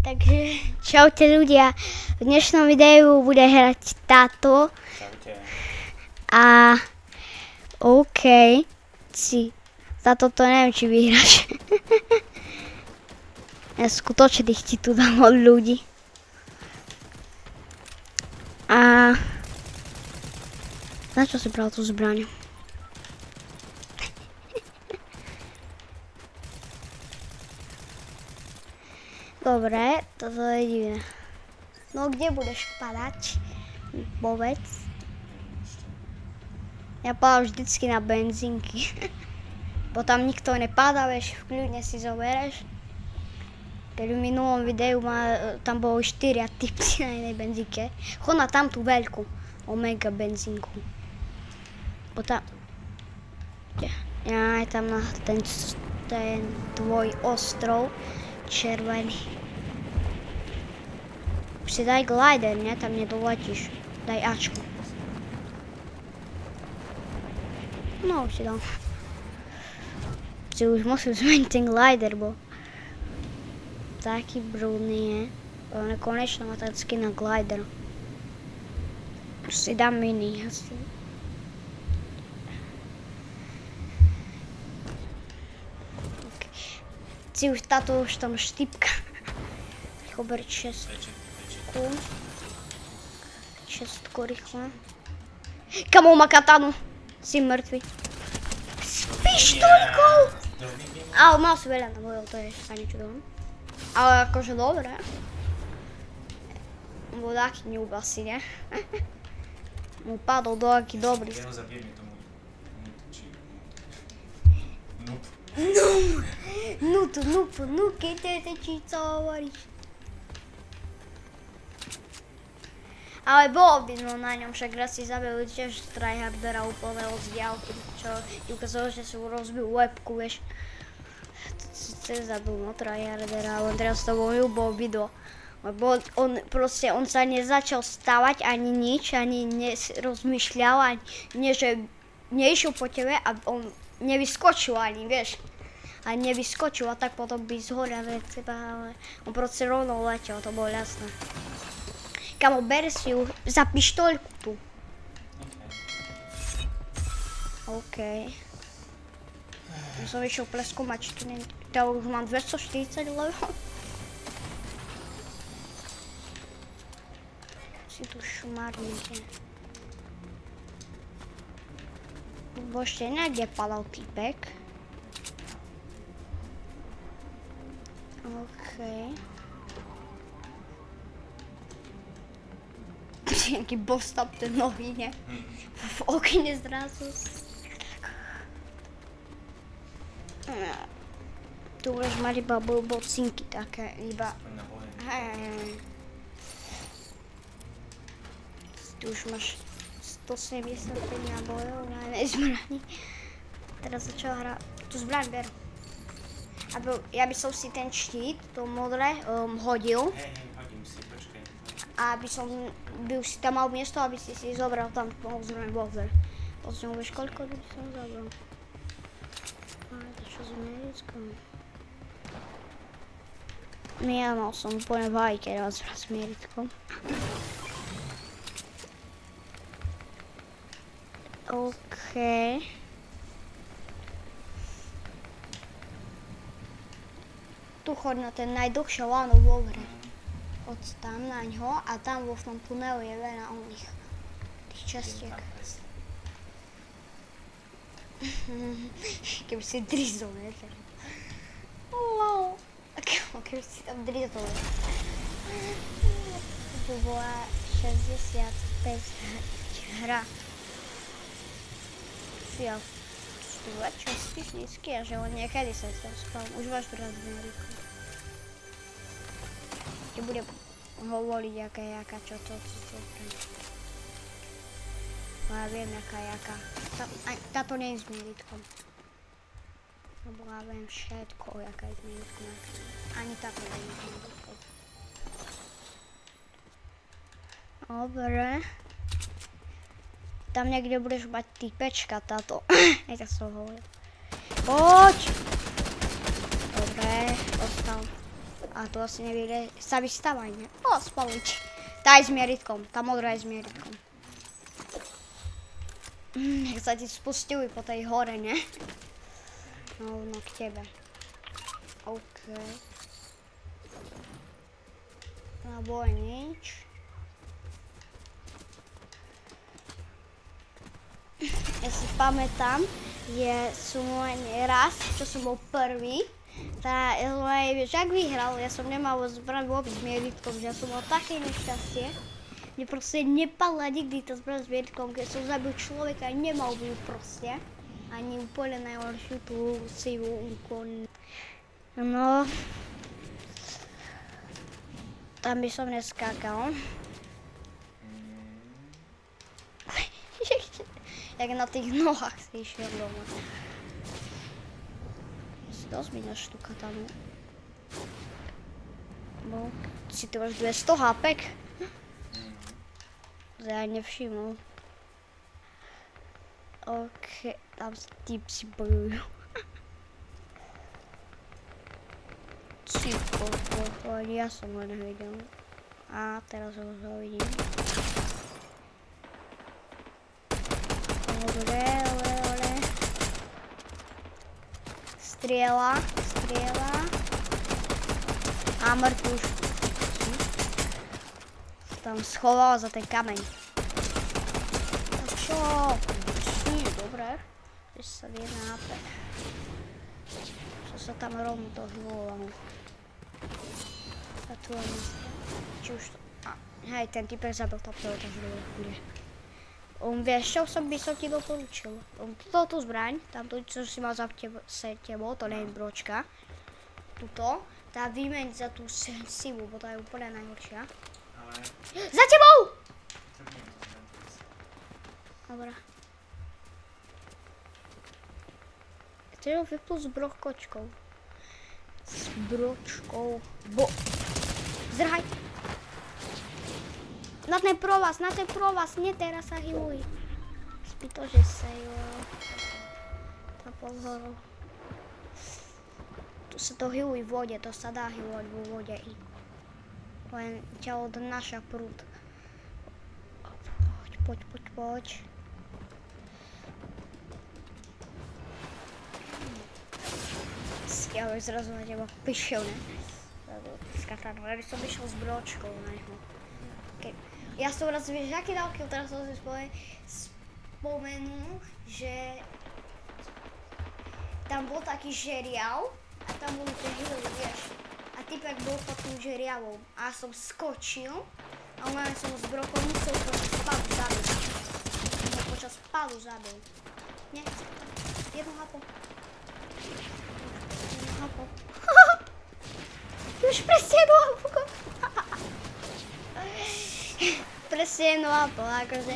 Takže čaute ľudia, v dnešnom videu bude hrať táto. Čaute. A OK, za toto neviem, či vyhráš. Ja skutočne ti tu dám od ľudí. A na čo si bral tú zbraň? Dobre, toto je divné. No kde budeš padať? Povedz. Ja padám vždycky na benzínky. Bo tam nikto nepadá, vieš, kľudne si zobereš. Keď v minulom videu tam bolo 4 typy na jednej benzínke. Chod na tamtú veľkú Omega benzínku. Bo tam... Ja aj tam na ten tvoj ostrov červený. Už si daj glider, ne? Tam nedoletíš. Daj Ačko. No, už si dal. Si už musím zmeniť ten glider, bo taký brudný je. On konečne má ten skin na glider. Už si dám mini asi. Si už táto už tam štipka. Chober čestku. Čestku rýchlo. Kamo má katanu. Si mŕtvy. S pištolkou! Ale mal si veľa nabojov, to je sa niečo dobré. Ale akože dobré. Bol taký noob asi, ne? Mu padol do aký dobrý. Ja ho zabijem, je tomu noob. Noob, keď či co hovoríš. Ale bolo vidno na ňom, však raz si zabil tiež tryhardera úplne od diaľky, čo ti ukázalo, že si rozbil webku, vieš. To si zabil tryhardera, ale teraz to bolo video. Lebo on sa nezačal stavať ani nič, ani nerozmýšľal, ani nie, že neišiel po tebe a on nevyskočil ani, vieš. A nevyskočil a tak potom by zhorel od teba, ale on proste rovno letel, to bolo jasné. Kamo, ber si ju za pištoľku tu. OK. Som išiel preskúmať, či tu nie... Ja už mám 240 level. Si tu šmarníte. Bo ešte niekde padal týpek. OK. Jaký boss tam ten nový, ne? V okne zrazu. Tu budeš mať iba bocinky také, iba... Tu už máš 175 nábojov na jednej zbrani. Teraz začal hrať... Tu zbraň ber. Ja by som si ten štít, to modré, hodil. Hodím si, počkaj. A by si tam mal miesto, aby si zobral tam ozbrojený bowser. Pozrieme, vieš, koľko by som zobral. Ale to čo s Americkou? Ja mal som úplne vajke raz s Americkou. OK. Tu choď na ten najdlhšie láno vo hre. Od tam na ňo a tam vo v tom tunelu je veľa oných tých častiek. Keby si drizol, ne? Wow. Keby si tam drizol. Tu bola 65 hra. Ja tu večer spíš nízky a že on niekedy sa tam spal. Už máš brať Ameriku. Ti bude hovoriť, jaká, čo to. No ja viem, jaká. Táto nie je s Meritkom. Lebo ja viem všetko, jaká je s Meritkom. Ani táto nie je s Meritkom. Dobre. Tam niekde budeš mať týpečka táto. Nech som hovoril. Poď! Dobre, ostal. A to asi nevíde, sa vystávaj, ne? O, spaliť. Tá je s mieritkom, tá modrá je s mieritkom. Jak sa ti spustili po tej hore, ne? No, k tebe. OK. Alebo aj nič. Ja si pamätám, som len raz, čo som bol prvý, ja som aj, vieš, ak vyhral, ja som nemal zbraň vôbec s mieritkom, že ja som mal také nešťastie. Mne proste nepadla nikdy tá zbraň s mieritkom, keď som zabil človeka, nemal by ju proste. Ani úplne najhoršiu tú sivú úkon. No. Tam by som neskákal. Jak na tých nohách si išiel doma. Dosť mi naštúka tam. No, si tu máš 200 hápek? Ja nevšimol. OK, tam typci bojujú. Ja som ho nevidel. A teraz ho vidím. Dobre. Strieľa. A mŕtvuš. Tam schovala za ten kameň. Tak čo? Dobre. 61 HP. Čo sa tam rovno to hýlovalo. A tu len... Či už to... Hej, ten typek zabil tam toho bude. Vieš čo by som ti doporučil? Túto zbraň, tamto, čo si mal za tebou, to nie je bročka. Tuto, tá vymeň za tú sivú, bo tá je úplne najhoršia. Ale... Za tebou! Dobre. Chceš ho vypnúť s brokočkou. S bročkou. Zdrhaj! Na ten provaz, nie teraz sa hyluj. Spí to, že sa jo. Tá pozor. Tu sa to hyluj v vode, to sa dá hylovať vo vode. Len ťa odnáša prúd. Poď. Ja už zrazu na teba pišiel, ne? Ja by som išiel s bročkou na neho. Ja som raz, vieš, aký dal kill, teraz som si spomenul, že tam bol taký žeriav a tam boli tie hily, vieš. A typek bol pod tým žeriavom a ja som skočil a online som s brokom musel počas pádu zabil. Nie, jednu hapo. Už presne jednu hapo. Presne jednu hapo, akože.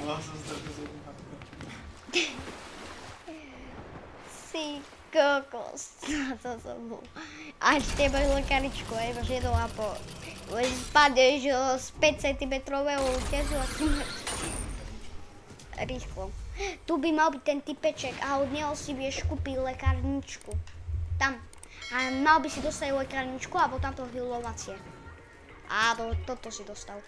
Si kokos, to som bol. A ešte máš lekaričku, máš jednu hapo. Spadneš z 5 cm útezu a si rýchlo. Tu by mal byť ten typeček a od neho si vieš kúpiť lekárničku. Tam. A mal by si dostať lekárničku alebo tamto healovacie. A toto si dostal.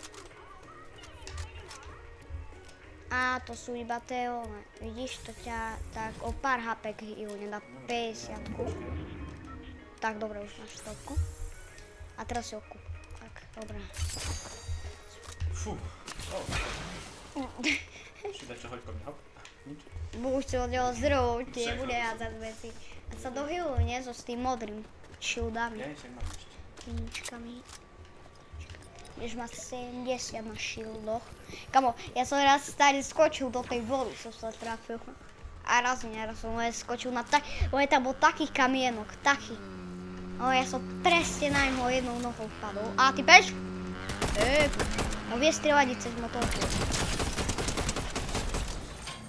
A to sú iba tie one. Vidíš, to ťa tak o pár HP healne na 50-ku. Tak, dobre, už máš 100-ku. A teraz si ho kúp. Tak, dobre. Fú. Ešte dačo, hoď po mne, hop. Nič. Už si od neho zdrojov, ti nebude hádzať veci. A sa dohyluj, nie? So s tým modrým shieldami. Ja ešte mám ešte. Piničkami. Vieš, má 70 na shieldoch. Kamo, ja som raz stále skočil do tej vody, som sa trafil. A raz som len skočil na len tam bol taký kamienok, taký. Ale ja som presne na ňo jednou nohou vpadol. A ty bež? No vie strieľať cez motorku.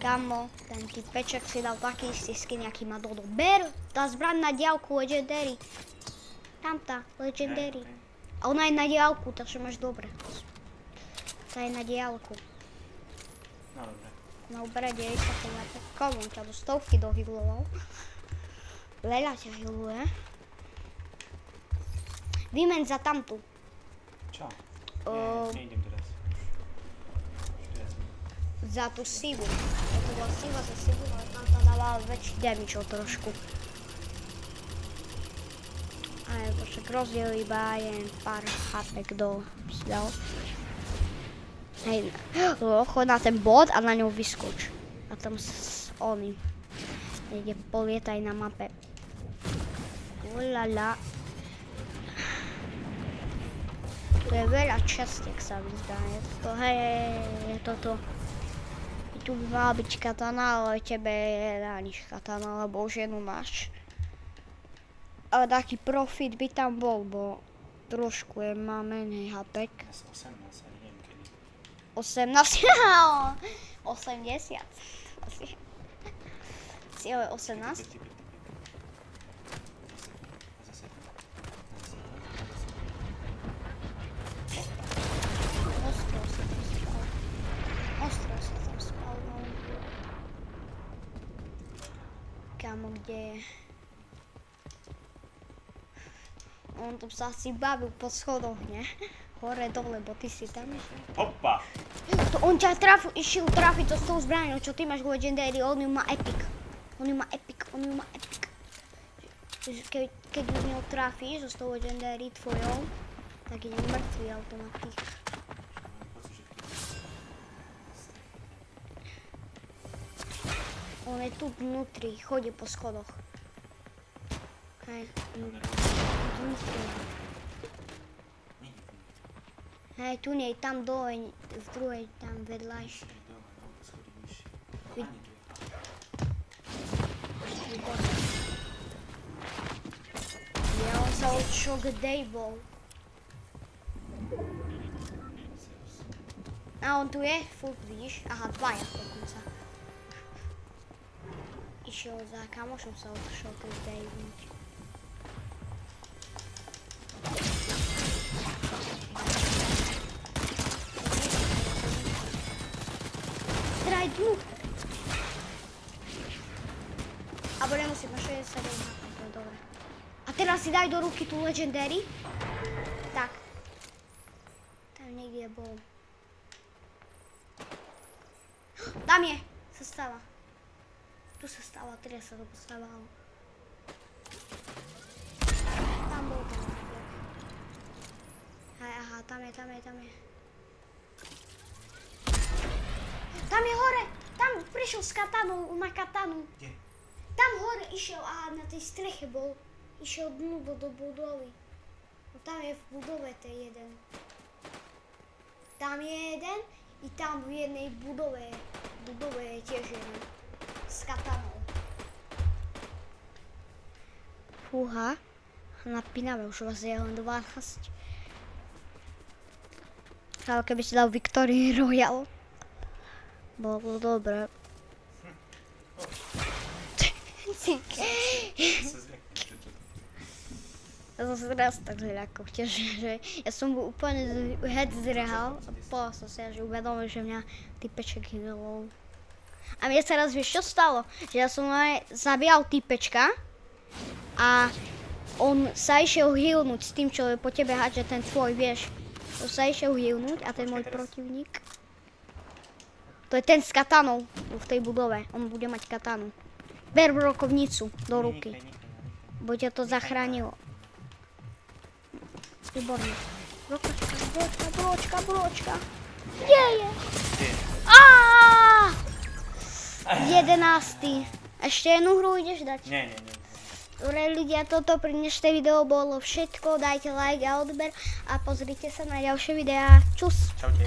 Kamo, ten typeček si dal taký istý skin, aký má Dodo. Ber, tá zbraň na diaľku, legendary. Tam tá, legendary. A ona je na diaľku, takže máš dobre. Tá je na diaľku. No dobre. No dobre, 90 km. Komu ťa do 100 dohyloval? Veľa ťa hyluje. Vymeň za tamtu. Čo? O- Nejdem teraz. Už teraz. Za tú sivu. To bola siva za sivu, ale tam to dával väčší damage o trošku. Ale to však rozdiel iba jen pár HP, kto si dal. Hej, choď na ten bod a na ňou vyskoč. A tam oni. Niekde polietaj na mape. Ulala. To je veľa častiek, sa mi zdá. Je toto. I tu by mala byť katana, ale tebe nedá nič katana, lebo už jednu máš. Ale taký profit by tam bol, bo trošku má menej HP. Ja som 18, ani neviem kedy. 18? 80. Si ale 18? Ostro sa tam spal. Kámo, kde je? On tam sa asi bavil po schodoch, ne? Hore dole, bo ty si tam išiel. Hopa! To on ťa išiel trafiť to s tou zbraňou, čo ty máš v Legendary, on ju má epic. On ju má epic. Keď ju z neho trafíš, so s tou Legendary tvojou, tak ide mŕtvý automatik. On je tu vnútri, chodí po schodoch. Hej, vnútri. Hej, tu nie, tam dole, v druhej, tam vedľajšie. Ja, on sa odšiel kde bol. A on tu je, furt vidíš? Aha, dvaja dokonca. Išiel za kamošom, sa odšiel kde vidíš. Straj tu! Abo nemusím, na 60 HP, dobre. A teraz si daj do ruky tú Legendary. Tak. Tam niekde bol. Tam je! Sa stáva. Tu sa stáva, teraz sa to postávalo. Tam bol ten. Hej, aha, tam je. Tam je hore! Tam prišiel s katanou, má katanu. Kde? Tam hore išiel a na tej streche bol. Išiel dnu do budovy. No tam je v budove tej jeden. Tam je jeden i tam v jednej budove je tiež jeden. S katanou. Fúha. Napínavé, už vás je len 12. Ale keby si dal Victory Royale. Bolo dobré. Ja som sa raz tak zľakol, že ja som bol úplne head zrehal a povedal som si, že uvedomil, že mňa typeček hydolol. A mne sa raz, vieš čo stalo? Že ja som zabíjal typečka a on sa išiel healnúť s tým, čo po tebe hádže ten tvoj, vieš. On sa išiel healnúť a ten môj protivník. To je ten s katanou v tej budove, on bude mať katanu. Ber brokovnicu do ruky, bo ťa to zachránilo. Výborne. Bročka. Kde je? 11. Ešte jednu hru ideš dať? Nie. Dobre ľudia, toto pri dnešné video bolo všetko. Dajte like a odber a pozrite sa na ďalšie videá. Čus. Čaute.